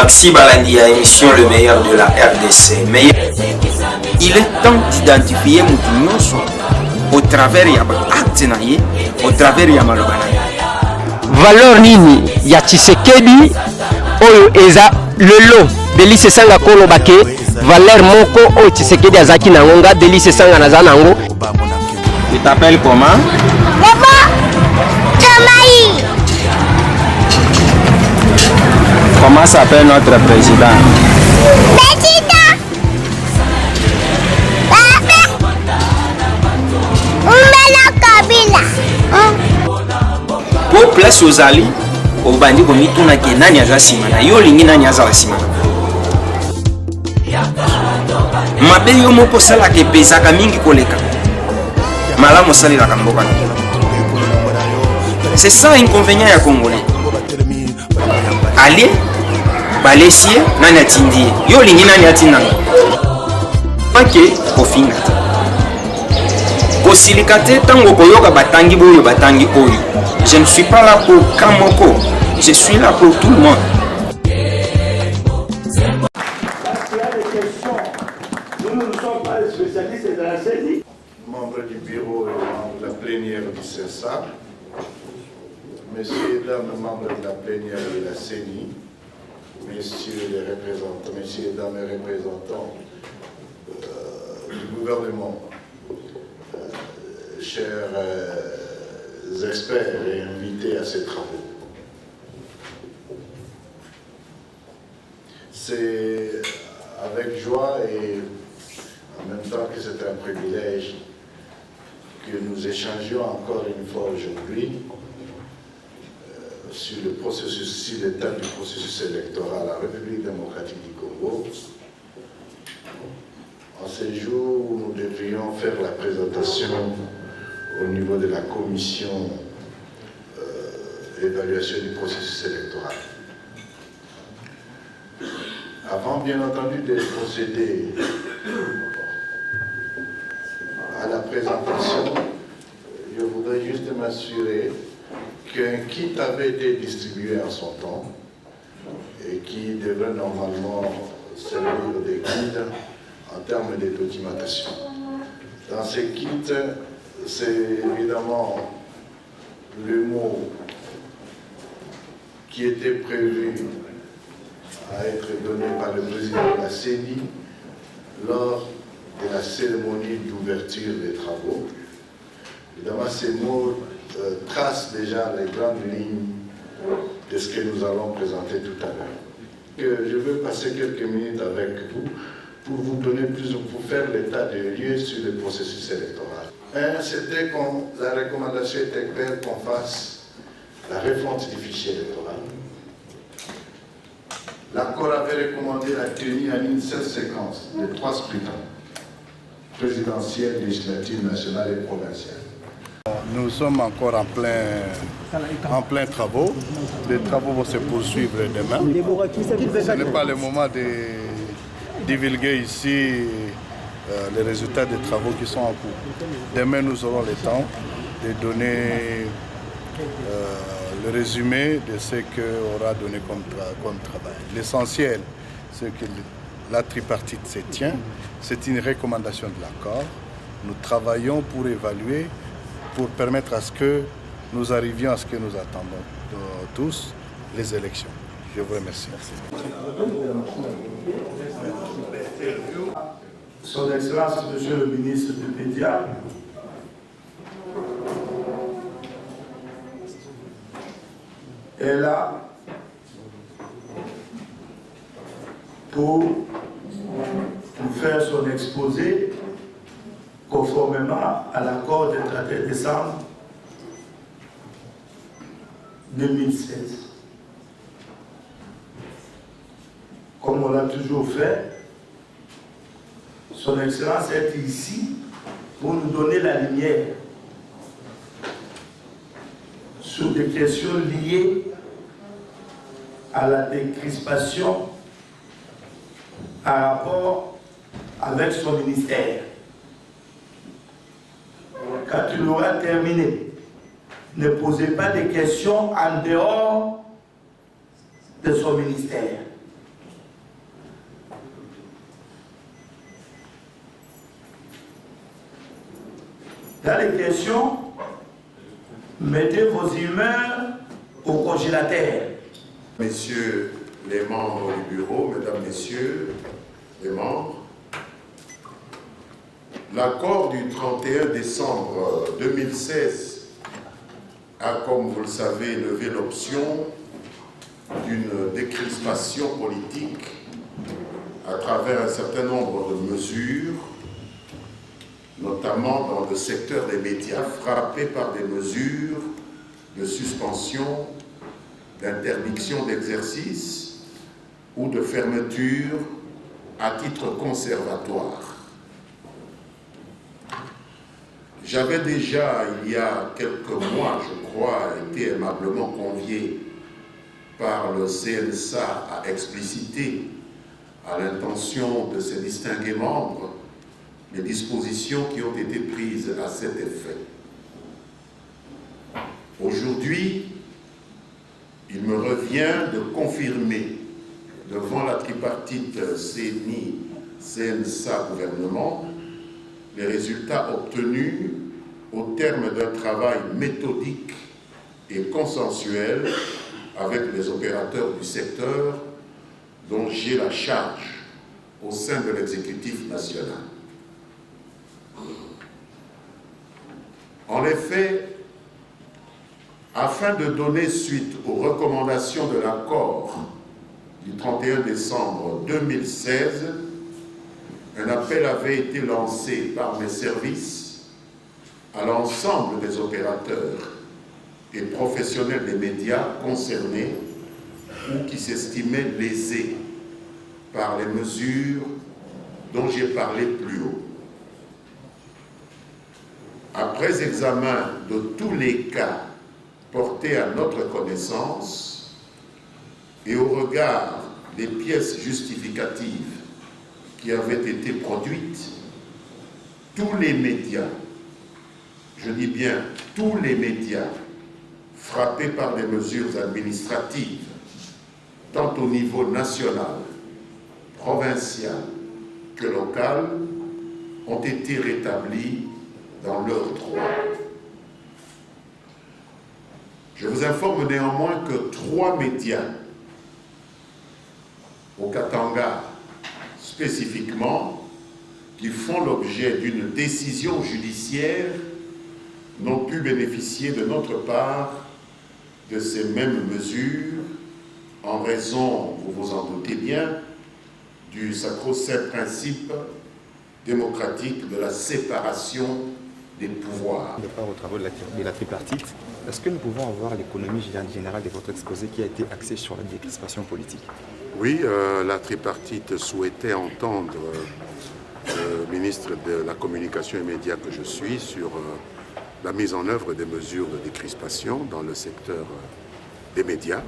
Maxi Balandi a émission Le Meilleur de la RDC. Mais il est temps d'identifier Moutounonso au travers de l'acte, au travers de Malobana. Valeur nini ya Tshisekedi oyo eza lelo Delice Sanga Kolo Bake valeur moko oyo Tshisekedi azaki nangonga Delice Sanga naza nango. Tu t'appelles comment? Comment s'appelle notre président? Pour place aux alliés, au bandit comme tout n'a qu'un an à Simana, yolingi n'a à Simana. Mabe yomo pour cela que pesa kamingi koleka. Malamu sali la kamboka. C'est ça inconvénient à Congolais. Allez, balesier, nani atindi. Yolingi nani atinanga. Ok, kofinga. Kosilikate tango koyoka batangi boyo batangi oyo. Je ne suis pas là pour Kamoko, je suis là pour tout le monde. Nous ne sommes pas les spécialistes de la CENI. Membres du bureau et membres de la plénière du CESA, messieurs et dames membres de la plénière de la CENI, messieurs les représentants, messieurs et dames les représentants du gouvernement, chers experts et invités à ces travaux. C'est avec joie et en même temps que c'est un privilège que nous échangions encore une fois aujourd'hui sur le processus, sur l'état du processus électoral à la République démocratique du Congo. En ces jours où nous devrions faire la présentation au niveau de la commission d'évaluation du processus électoral. Avant, bien entendu, de procéder à la présentation, je voudrais juste m'assurer qu'un kit avait été distribué en son temps et qui devrait normalement servir de guide en termes de documentation. Dans ce kit, c'est évidemment le mot qui était prévu à être donné par le président de la CENI lors de la cérémonie d'ouverture des travaux. Évidemment, ces mots tracent déjà les grandes lignes de ce que nous allons présenter tout à l'heure. Je veux passer quelques minutes avec vous pour vous donner pour faire l'état des lieux sur le processus électoral. C'était la recommandation était claire qu'on fasse la refonte du fichier électoral. L'accord avait recommandé la tenue en une seule séquence de 3 scrutins, présidentiel, législatif, national et provincial. Nous sommes encore en plein travaux. Les travaux vont se poursuivre demain. Ce n'est pas le moment de divulguer ici les résultats des travaux qui sont en cours. Demain, nous aurons le temps de donner le résumé de ce qu'aura donné comme travail. L'essentiel, c'est que la tripartite se tient. C'est une recommandation de l'accord. Nous travaillons pour évaluer, pour permettre à ce que nous arrivions à ce que nous attendons tous, les élections. Je vous remercie. Son Excellence, Monsieur le ministre de Médias, est là pour nous faire son exposé conformément à l'accord du 31 décembre 2016. Comme on l'a toujours fait, Son Excellence est ici pour nous donner la lumière sur des questions liées à la décrispation en rapport avec son ministère. Quand il aura terminé, ne posez pas de questions en dehors de son ministère. Dans les questions, mettez vos humeurs au congélateur. Messieurs les membres du bureau, mesdames, messieurs les membres, l'accord du 31 décembre 2016 a, comme vous le savez, levé l'option d'une décrispation politique à travers un certain nombre de mesures, notamment dans le secteur des médias, frappés par des mesures de suspension, d'interdiction d'exercice ou de fermeture à titre conservatoire. J'avais déjà, il y a quelques mois, je crois, été aimablement convié par le CNSA à expliciter à l'intention de ses distingués membres les dispositions qui ont été prises à cet effet. Aujourd'hui, il me revient de confirmer devant la tripartite CNI, CNSA, gouvernement, les résultats obtenus au terme d'un travail méthodique et consensuel avec les opérateurs du secteur dont j'ai la charge au sein de l'exécutif national. En effet, afin de donner suite aux recommandations de l'accord du 31 décembre 2016, un appel avait été lancé par mes services à l'ensemble des opérateurs et professionnels des médias concernés ou qui s'estimaient lésés par les mesures dont j'ai parlé plus haut. Après examen de tous les cas portés à notre connaissance et au regard des pièces justificatives qui avaient été produites, tous les médias, je dis bien tous les médias, frappés par des mesures administratives, tant au niveau national, provincial que local, ont été rétablis dans leurs droits. Je vous informe néanmoins que 3 médias, au Katanga spécifiquement, qui font l'objet d'une décision judiciaire, n'ont pu bénéficier de notre part de ces mêmes mesures en raison, vous vous en doutez bien, du sacro-saint principe démocratique de la séparation des pouvoirs. De part aux travaux de la tripartite, est-ce que nous pouvons avoir l'économie générale de votre exposé qui a été axée sur la décrispation politique? Oui, la tripartite souhaitait entendre le ministre de la Communication et Médias que je suis sur la mise en œuvre des mesures de décrispation dans le secteur des médias,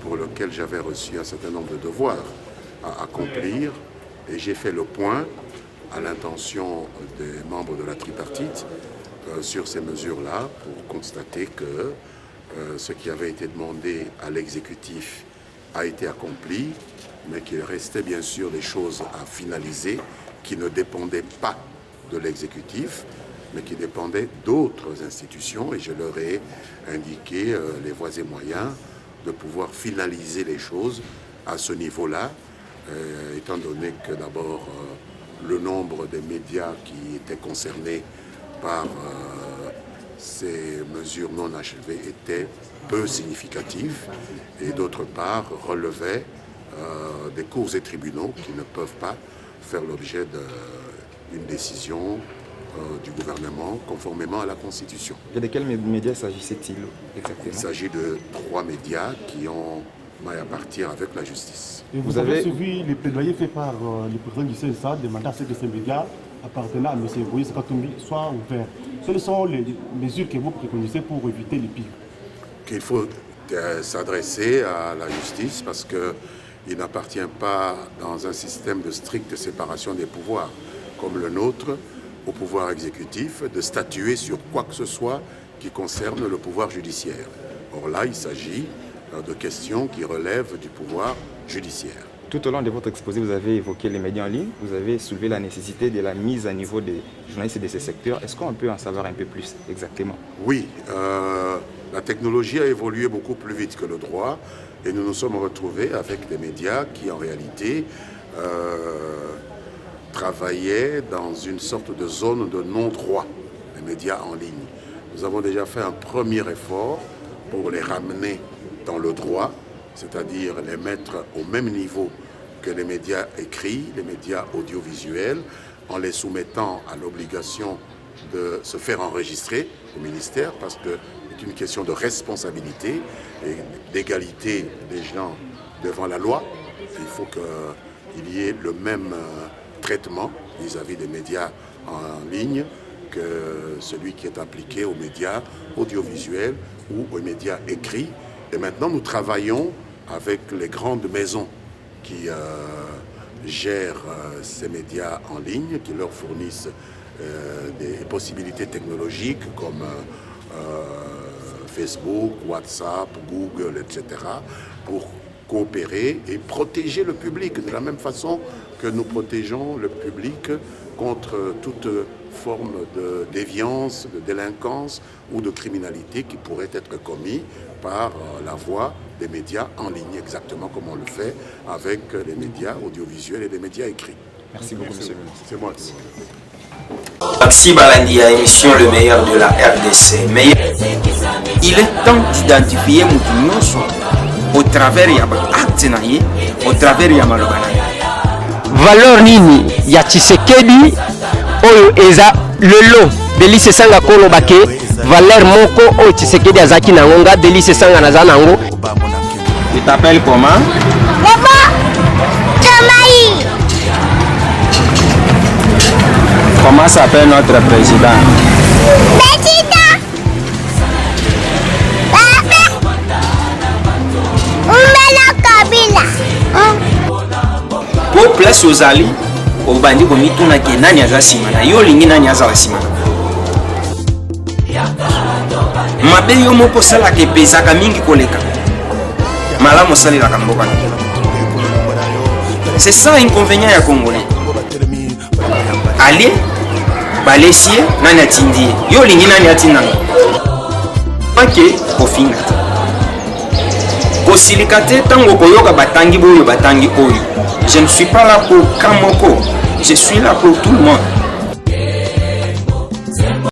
pour lequel j'avais reçu un certain nombre de devoirs à accomplir, et j'ai fait le point à l'intention des membres de la tripartite sur ces mesures-là pour constater que ce qui avait été demandé à l'exécutif a été accompli, mais qu'il restait bien sûr des choses à finaliser qui ne dépendaient pas de l'exécutif, mais qui dépendaient d'autres institutions, et je leur ai indiqué les voies et moyens de pouvoir finaliser les choses à ce niveau-là, étant donné que d'abord le nombre des médias qui étaient concernés par ces mesures non achevées était peu significatif, et d'autre part relevait des cours et tribunaux qui ne peuvent pas faire l'objet d'une décision du gouvernement conformément à la Constitution. Et de quels médias s'agissait-il exactement? Il s'agit de 3 médias qui ont maille à partir avec la justice. Et vous avez suivi les plaidoyers faits par le président du CNSA demandant à ce que ces médias appartenant à M. Moïse Katumbi soient ouverts. Quelles sont les mesures que vous préconisez pour éviter les pires? Qu'il faut s'adresser à la justice parce qu'il n'appartient pas dans un système de stricte séparation des pouvoirs comme le nôtre au pouvoir exécutif de statuer sur quoi que ce soit qui concerne le pouvoir judiciaire. Or là, il s'agit de questions qui relèvent du pouvoir judiciaire. Tout au long de votre exposé, vous avez évoqué les médias en ligne, vous avez soulevé la nécessité de la mise à niveau des journalistes de ces secteurs. Est-ce qu'on peut en savoir un peu plus exactement? Oui, la technologie a évolué beaucoup plus vite que le droit et nous nous sommes retrouvés avec des médias qui en réalité travaillaient dans une sorte de zone de non-droit, les médias en ligne. Nous avons déjà fait un premier effort pour les ramener dans le droit, c'est-à-dire les mettre au même niveau que les médias écrits, les médias audiovisuels, en les soumettant à l'obligation de se faire enregistrer au ministère, parce que c'est une question de responsabilité et d'égalité des gens devant la loi. Il faut qu'il y ait le même traitement vis-à-vis des médias en ligne que celui qui est appliqué aux médias audiovisuels ou aux médias écrits. Et maintenant, nous travaillons avec les grandes maisons qui gèrent ces médias en ligne, qui leur fournissent des possibilités technologiques comme Facebook, WhatsApp, Google, etc., pour coopérer et protéger le public de la même façon que nous protégeons le public contre toute forme de déviance, de délinquance ou de criminalité qui pourrait être commis par la voie des médias en ligne, exactement comme on le fait avec les médias audiovisuels et les médias écrits. Merci beaucoup, monsieur le ministre. C'est moi. Maxi Balandi à émission Le Meilleur de la RDC. Mais il est temps d'identifier Moutounousso au travers de l'acte, au travers de Malobana. Valeur nini ya Tshisekedi oyo eza lelo Delice Sanga Kolo Bake valeur moko oyo Tshisekedi azaki nangonga Delice Sanga naza nango. Tu t'appelles comment? Comment s'appelle notre président? Po place aux alliés, au bandit comme tout n'a que nani azasimana, yo lingi nani azasimana. Mabe yo moko sala ke pesaka mingi koleka. Malamu sali la kamboka. C'est ça inconvénient ya Congolais. Allez, balesier, nani atindi. Yo lingi nani atinanga. Ok, kofinga. Kosilikate tango koyoka batangi boyo batangi oyo. Je ne suis pas là pour Kamoko, je suis là pour tout le monde.